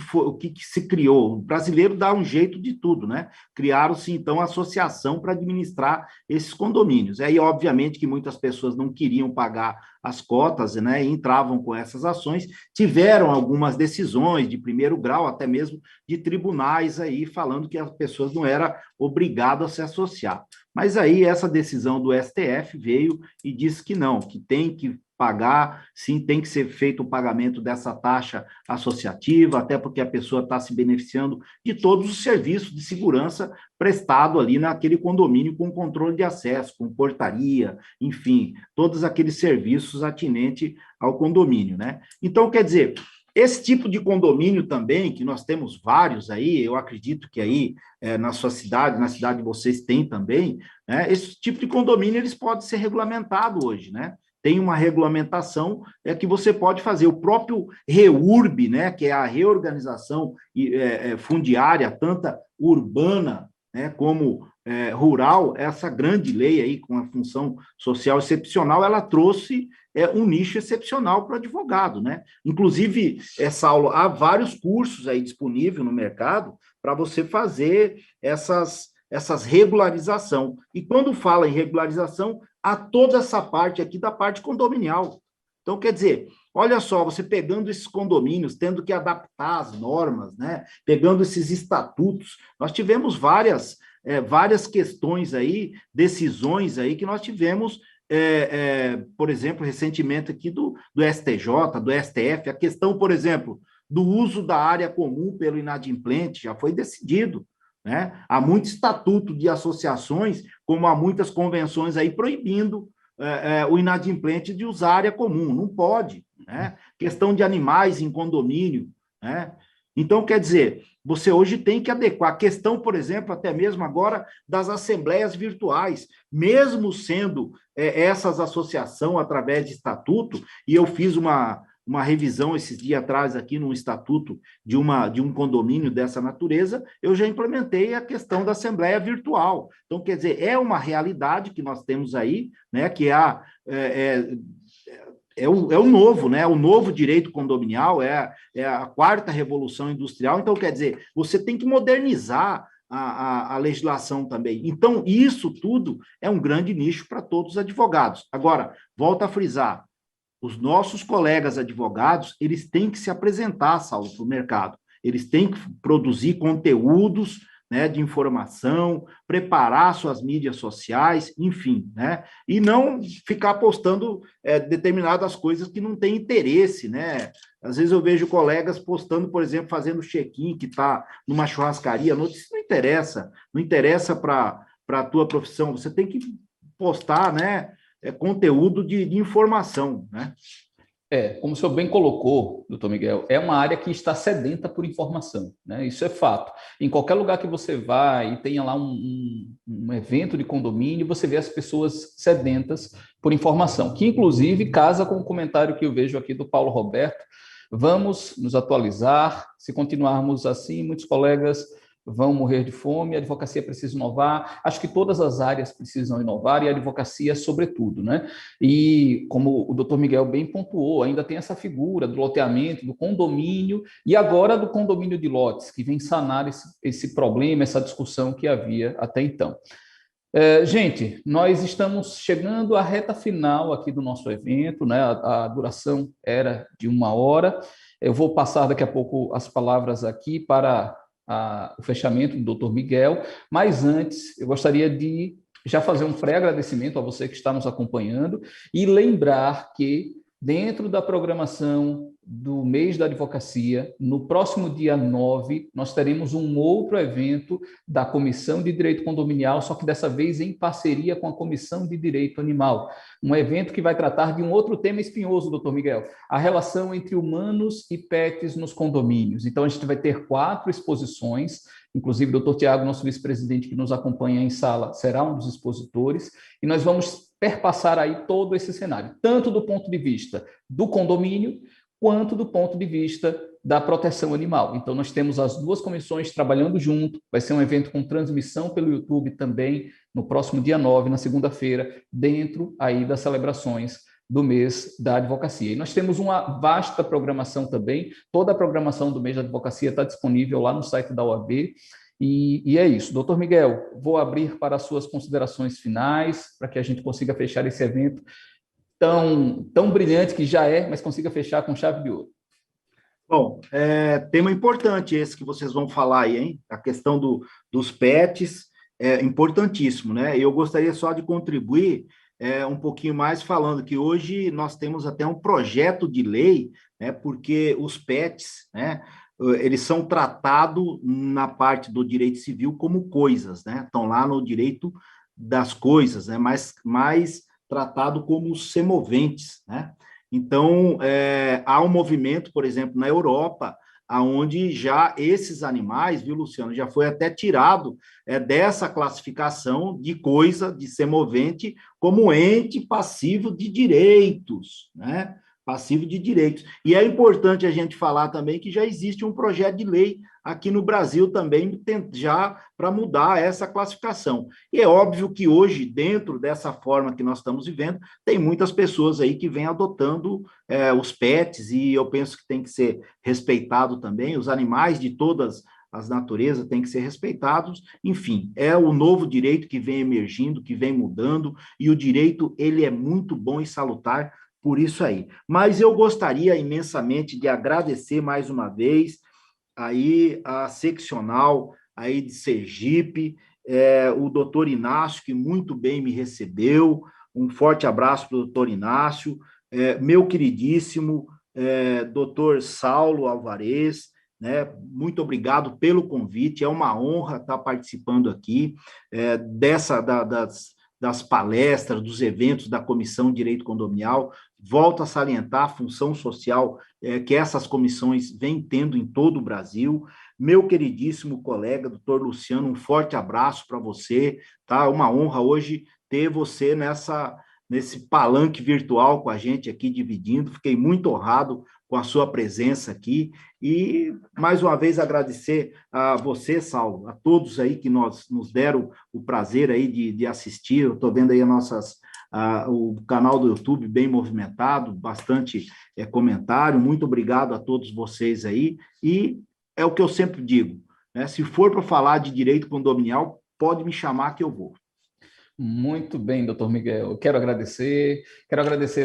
se criou? O brasileiro dá um jeito de tudo, né? Criaram-se, então, associação para administrar esses condomínios. Aí, obviamente, que muitas pessoas não queriam pagar as cotas, né? E entravam com essas ações, tiveram algumas decisões de primeiro grau, até mesmo de tribunais aí, falando que as pessoas não eram obrigadas a se associar. Mas aí, essa decisão do STF veio e disse que não, que tem que pagar, sim, tem que ser feito o pagamento dessa taxa associativa, até porque a pessoa está se beneficiando de todos os serviços de segurança prestado ali naquele condomínio com controle de acesso, com portaria, enfim, todos aqueles serviços atinentes ao condomínio, né? Então, quer dizer, Esse tipo de condomínio também, que nós temos vários aí, eu acredito que aí na sua cidade, na cidade de vocês tem também, né? Esse tipo de condomínio, eles podem ser regulamentados hoje, né? Tem uma regulamentação que você pode fazer. O próprio REURB, né, que é a reorganização fundiária, tanto urbana, né, como rural, essa grande lei aí, com a função social excepcional, ela trouxe um nicho excepcional para o advogado, né? Inclusive, Saulo, há vários cursos aí disponíveis no mercado para você fazer essas regularização. E quando fala em regularização, há toda essa parte aqui da parte condominial. Então, quer dizer, olha só, você pegando esses condomínios, tendo que adaptar as normas, né? Pegando esses estatutos, nós tivemos várias questões aí, decisões aí que nós tivemos, por exemplo, recentemente aqui do STJ, do STF, a questão, por exemplo, do uso da área comum pelo inadimplente, já foi decidido, né? Há muito estatuto de associações, como há muitas convenções aí proibindo o inadimplente de usar área comum, não pode, né? Questão de animais em condomínio, né? Então, quer dizer, você hoje tem que adequar a questão, por exemplo, até mesmo agora, das assembleias virtuais, mesmo sendo essas associações através de estatuto, e eu fiz uma revisão esses dias atrás aqui no estatuto de um condomínio dessa natureza, eu já implementei a questão da assembleia virtual. Então, quer dizer, é uma realidade que nós temos aí, né, que é o novo, né? O novo direito condominial, é a quarta revolução industrial. Então, quer dizer, você tem que modernizar a legislação também. Então, isso tudo é um grande nicho para todos os advogados. Agora, volto a frisar, os nossos colegas advogados, eles têm que se apresentar, Saulo, para o mercado. Eles têm que produzir conteúdos, né, de informação, preparar suas mídias sociais, enfim, né, e não ficar postando determinadas coisas que não têm interesse, né. Às vezes eu vejo colegas postando, por exemplo, fazendo check-in, que está numa churrascaria, isso não interessa para a tua profissão, você tem que postar, né, conteúdo de informação, né. Como o senhor bem colocou, doutor Miguel, é uma área que está sedenta por informação, né? Isso é fato. Em qualquer lugar que você vai e tenha lá um evento de condomínio, você vê as pessoas sedentas por informação, que inclusive casa com o comentário que eu vejo aqui do Paulo Roberto. Vamos nos atualizar, se continuarmos assim, muitos colegas vão morrer de fome, a advocacia precisa inovar, acho que todas as áreas precisam inovar e a advocacia sobretudo, né? E como o doutor Miguel bem pontuou, ainda tem essa figura do loteamento, do condomínio e agora do condomínio de lotes, que vem sanar esse problema, essa discussão que havia até então. Gente, nós estamos chegando à reta final aqui do nosso evento, né? A duração era de 1 hora, eu vou passar daqui a pouco as palavras aqui para o fechamento do doutor Miguel, mas antes eu gostaria de já fazer um pré-agradecimento a você que está nos acompanhando e lembrar que dentro da programação do mês da advocacia, no próximo dia 9, nós teremos um outro evento da Comissão de Direito Condominial, só que dessa vez em parceria com a Comissão de Direito Animal. Um evento que vai tratar de um outro tema espinhoso, doutor Miguel, a relação entre humanos e pets nos condomínios. Então, a gente vai ter 4 exposições, inclusive o doutor Tiago, nosso vice-presidente que nos acompanha em sala, será um dos expositores, e nós vamos perpassar aí todo esse cenário, tanto do ponto de vista do condomínio, quanto do ponto de vista da proteção animal. Então, nós temos as 2 comissões trabalhando junto, vai ser um evento com transmissão pelo YouTube também, no próximo dia 9, na segunda-feira, dentro aí das celebrações do mês da advocacia. E nós temos uma vasta programação também, toda a programação do mês da advocacia está disponível lá no site da OAB, e é isso. Doutor Miguel, vou abrir para as suas considerações finais, para que a gente consiga fechar esse evento tão brilhante que já é, mas consiga fechar com chave de ouro. Bom, tema importante esse que vocês vão falar aí, hein? A questão dos pets é importantíssimo, né? Eu gostaria só de contribuir um pouquinho mais falando que hoje nós temos até um projeto de lei, né? Porque os pets, né? Eles são tratados na parte do direito civil como coisas, né? Estão lá no direito das coisas, né? Mais tratado como semoventes, né? Então, há um movimento, por exemplo, na Europa, aonde já esses animais, viu, Luciano, já foi até tirado dessa classificação de coisa, de semovente, como ente passivo de direitos, né? Passivo de direitos. E é importante a gente falar também que já existe um projeto de lei aqui no Brasil também, já para mudar essa classificação. E é óbvio que hoje, dentro dessa forma que nós estamos vivendo, tem muitas pessoas aí que vêm adotando os pets, e eu penso que tem que ser respeitado também, os animais de todas as naturezas têm que ser respeitados. Enfim, é o novo direito que vem emergindo, que vem mudando, e o direito, ele é muito bom e salutar por isso aí. Mas eu gostaria imensamente de agradecer mais uma vez aí a seccional aí de Sergipe, o doutor Inácio, que muito bem me recebeu. Um forte abraço para o doutor Inácio, meu queridíssimo doutor Saulo Alvarez, né? Muito obrigado pelo convite, é uma honra estar participando aqui das palestras, dos eventos da Comissão de Direito Condominial. Volto a salientar a função social que essas comissões vêm tendo em todo o Brasil. Meu queridíssimo colega, doutor Luciano, um forte abraço para você, tá? É uma honra hoje ter você nesse palanque virtual com a gente aqui, dividindo. Fiquei muito honrado com a sua presença aqui, e mais uma vez agradecer a você, Saulo, a todos aí que nos deram o prazer aí de assistir. Eu estou vendo aí o canal do YouTube bem movimentado, bastante comentário. Muito obrigado a todos vocês aí, e é o que eu sempre digo, né? Se for para falar de direito condominial, pode me chamar que eu vou. Muito bem, doutor Miguel. Eu quero agradecer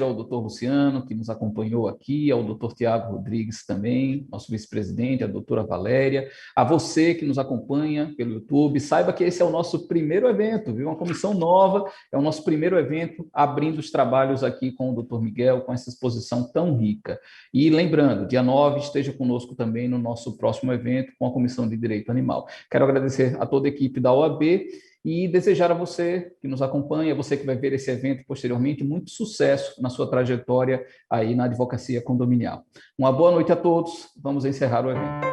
ao doutor Luciano, que nos acompanhou aqui, ao doutor Tiago Rodrigues também, nosso vice-presidente, a doutora Valéria, a você que nos acompanha pelo YouTube. Saiba que esse é o nosso primeiro evento, viu? Uma comissão nova, é o nosso primeiro evento, abrindo os trabalhos aqui com o doutor Miguel, com essa exposição tão rica. E lembrando, dia 9, esteja conosco também no nosso próximo evento com a Comissão de Direito Animal. Quero agradecer a toda a equipe da OAB e desejar a você que nos acompanha, você que vai ver esse evento posteriormente, muito sucesso na sua trajetória aí na advocacia condominial. Uma boa noite a todos, vamos encerrar o evento.